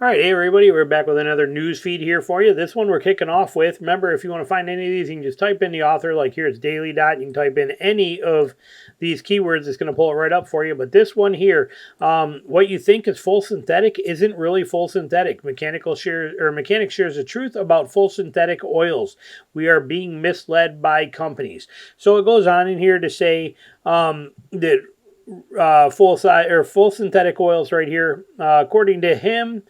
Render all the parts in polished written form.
All right, hey everybody, we're back with another news feed here for you. This one we're kicking off with. Remember, if you want to find any of these, you can just type in the author, like here it's Daily Dot. You can type in any of these keywords, it's going to pull it right up for you. But this one here, what you think is full synthetic isn't really full synthetic. Mechanics shares the truth about full synthetic oils. We are being misled by companies. So it goes on in here to say that full synthetic oils right here, according to him.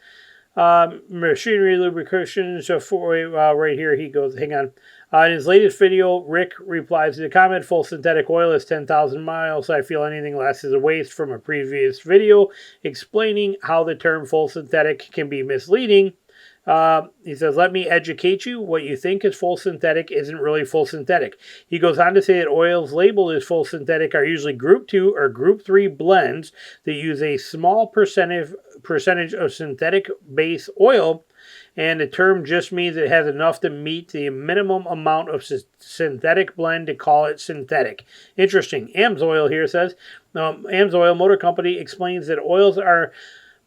Machinery lubrications right here he goes, hang on. In his latest video, Rick replies to the comment, full synthetic oil is 10,000 miles. I feel anything less is a waste, from a previous video explaining how the term full synthetic can be misleading. He says, let me educate you. What you think is full synthetic isn't really full synthetic. He goes on to say that oils labeled as full synthetic are usually Group 2 or Group 3 blends that use a small percentage of synthetic base oil, and the term just means it has enough to meet the minimum amount of synthetic blend to call it synthetic. Interesting. AMS Oil here says, AMS Oil Motor Company explains that oils are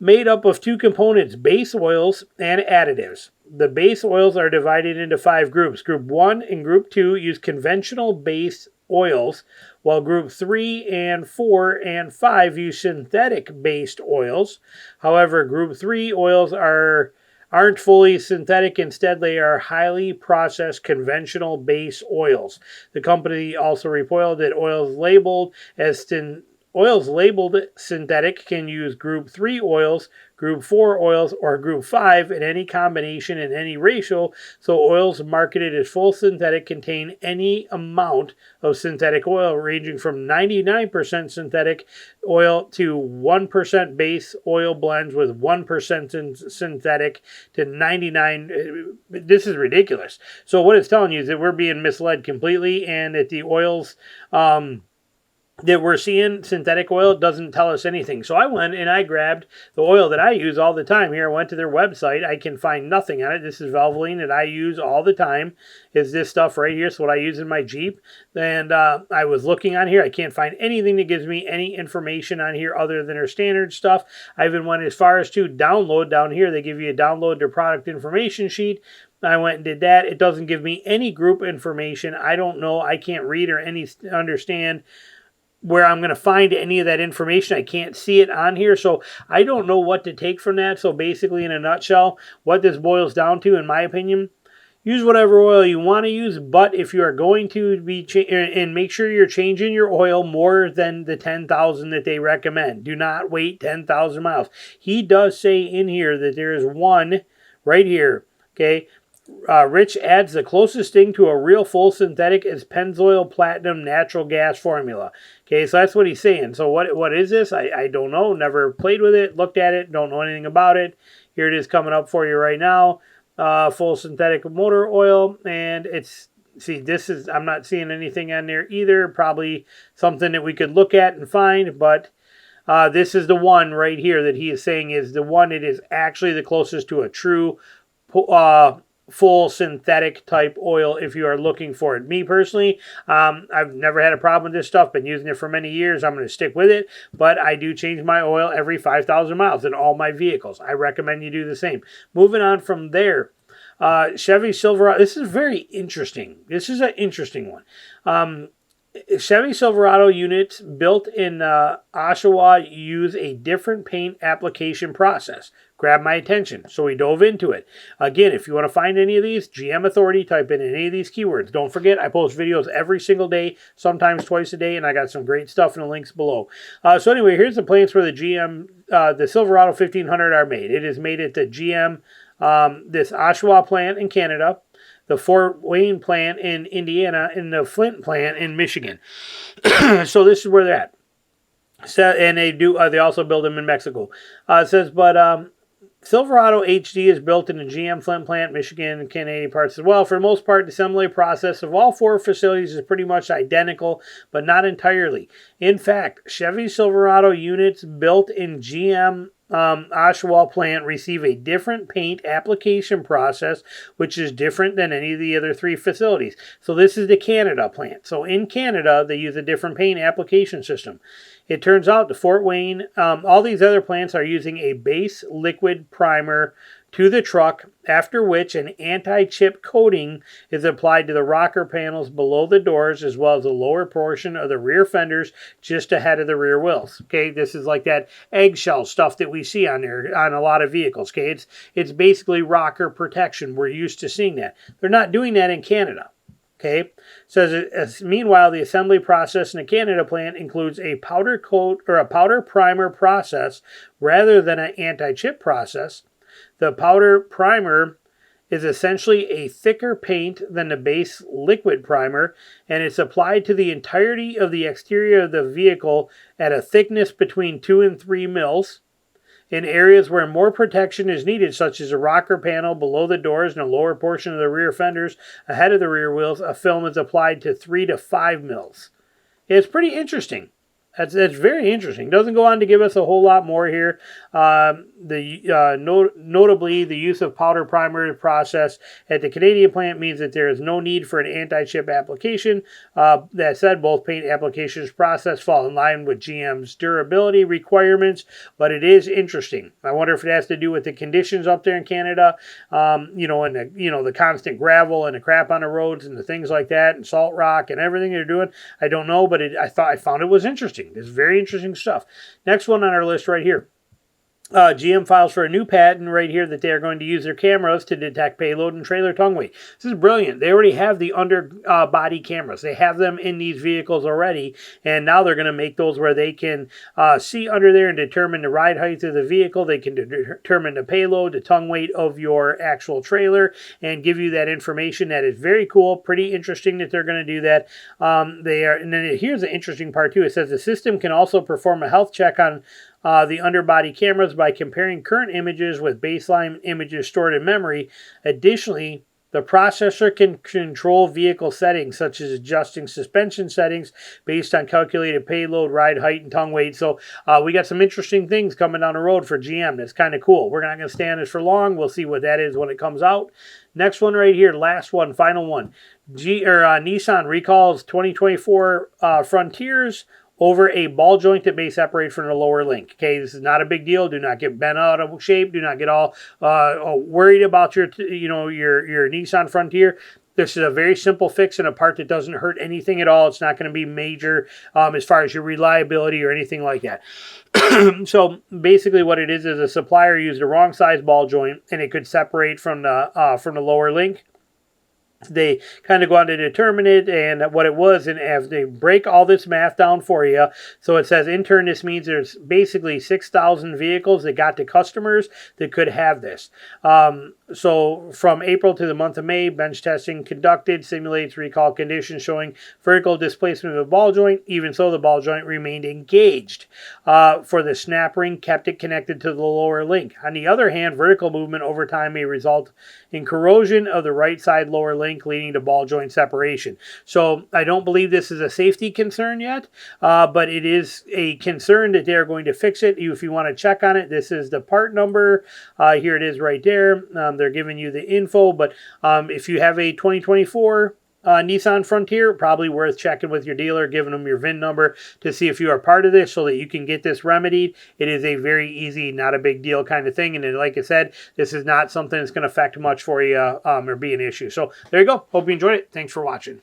made up of two components, base oils and additives. The base oils are divided into 5 groups. Group 1 and Group 2 use conventional base oils, while Group 3 and 4 and 5 use synthetic-based oils. However, Group 3 oils aren't fully synthetic. Instead, they are highly processed conventional base oils. The company also reported that oils labeled synthetic can use Group 3 oils, Group 4 oils, or Group 5 in any combination in any ratio, so oils marketed as full synthetic contain any amount of synthetic oil ranging from 99% synthetic oil to 1% base oil blends with 1% synthetic to 99%. This is ridiculous. So what it's telling you is that we're being misled completely, and that the oils that we're seeing, synthetic oil, doesn't tell us anything. So I went and I grabbed the oil that I use all the time here. I went to their website. I can find nothing on it. This is Valvoline that I use all the time. Is this stuff right here. So what I use in my Jeep. And I was looking on here. I can't find anything that gives me any information on here other than their standard stuff. I even went as far as to download down here. They give you a download their product information sheet. I went and did that. It doesn't give me any group information. I don't know. I can't read or understand where I'm going to find any of that information. I can't see it on here, so I don't know what to take from that. So basically, in a nutshell, what this boils down to, in my opinion, use whatever oil you want to use, but if you are going to be, and make sure you're changing your oil more than the 10,000 that they recommend. Do not wait 10,000 miles. He does say in here that there is one right here, okay? Rich adds the closest thing to a real full synthetic is Penzoil Platinum natural gas formula. Okay, so that's what he's saying. So what is this? I don't know. Never played with it, looked at it, don't know anything about it. Here it is coming up for you right now. Full synthetic motor oil, and it's, see, this is, I'm not seeing anything on there either. Probably something that we could look at and find, but this is the one right here that he is saying is the one that is actually the closest to a true full synthetic type oil if you are looking for it. Me personally, I've never had a problem with this stuff. Been using it for many years. I'm going to stick with it, but I do change my oil every 5,000 miles in all my vehicles. I recommend you do the same. Moving on from there, Chevy Silverado. This is very interesting. This is an interesting one. Chevy Silverado units built in Oshawa use a different paint application process. Grabbed my attention, so we dove into it. Again, if you want to find any of these, GM Authority, type in any of these keywords. Don't forget, I post videos every single day, sometimes twice a day, and I got some great stuff in the links below. So anyway, here's the plants where the Silverado 1500 are made. It is made at the GM, this Oshawa plant in Canada, the Fort Wayne plant in Indiana, and the Flint plant in Michigan. So this is where they're at. So, and they also build them in Mexico. It says, but Silverado HD is built in the GM Flint plant, Michigan, and Canadian parts as well. For the most part, the assembly process of all 4 facilities is pretty much identical, but not entirely. In fact, Chevy Silverado units built in GM Oshawa plant receive a different paint application process, which is different than any of the other 3 facilities. So this is the Canada plant. So in Canada, they use a different paint application system. It turns out the Fort Wayne, all these other plants are using a base liquid primer to the truck, after which an anti-chip coating is applied to the rocker panels below the doors as well as the lower portion of the rear fenders just ahead of the rear wheels. Okay, this is like that eggshell stuff that we see on there on a lot of vehicles. Okay, it's basically rocker protection. We're used to seeing that. They're not doing that in Canada. Okay, says meanwhile, the assembly process in the Canada plant includes a powder coat or a powder primer process rather than an anti-chip process. The powder primer is essentially a thicker paint than the base liquid primer, and it's applied to the entirety of the exterior of the vehicle at a thickness between 2 and 3 mils. In areas where more protection is needed, such as a rocker panel below the doors and a lower portion of the rear fenders ahead of the rear wheels, a film is applied to 3 to 5 mils. It's pretty interesting. That's very interesting. Doesn't go on to give us a whole lot more here. Notably, the use of powder primer process at the Canadian plant means that there is no need for an anti-chip application. That said, both paint applications process fall in line with GM's durability requirements, but it is interesting. I wonder if it has to do with the conditions up there in Canada, and the constant gravel and the crap on the roads and the things like that, and salt rock and everything they're doing. I don't know, but I found it was interesting. It's very interesting stuff. Next one on our list right here. GM files for a new patent right here that they are going to use their cameras to detect payload and trailer tongue weight. This is brilliant. They already have the underbody cameras. They have them in these vehicles already, and now they're going to make those where they can see under there and determine the ride height of the vehicle. They can determine the payload, the tongue weight of your actual trailer, and give you that information. That is very cool. Pretty interesting that they're going to do that. And then here's the interesting part too. It says the system can also perform a health check on the underbody cameras by comparing current images with baseline images stored in memory. Additionally, the processor can control vehicle settings, such as adjusting suspension settings based on calculated payload, ride height, and tongue weight. So we got some interesting things coming down the road for GM. That's kind of cool. We're not going to stay on this for long. We'll see what that is when it comes out. Next one right here, last one, final one. Nissan recalls 2024 Frontiers over a ball joint that may separate from the lower link. Okay, this is not a big deal. Do not get bent out of shape. Do not get all worried about your Nissan Frontier. This is a very simple fix and a part that doesn't hurt anything at all. It's not going to be major as far as your reliability or anything like that. So basically what it is a supplier used the wrong size ball joint and it could separate from the lower link. They kind of go on to determine it and what it was, and as they break all this math down for you, so it says in turn this means there's basically 6,000 vehicles that got to customers that could have this. So from April to the month of May, bench testing conducted simulates recall conditions showing vertical displacement of the ball joint. Even so, the ball joint remained engaged. For the snap ring, kept it connected to the lower link. On the other hand, vertical movement over time may result in corrosion of the right side lower link, leading to ball joint separation. So I don't believe this is a safety concern yet, but it is a concern that they're going to fix it. If you want to check on it, this is the part number. Here it is right there. They're giving you the info, but if you have a 2024 Nissan Frontier, probably worth checking with your dealer, giving them your VIN number to see if you are part of this so that you can get this remedied. It is a very easy, not a big deal kind of thing. And then, like I said, this is not something that's going to affect much for you or be an issue. So there you go. Hope you enjoyed it. Thanks for watching.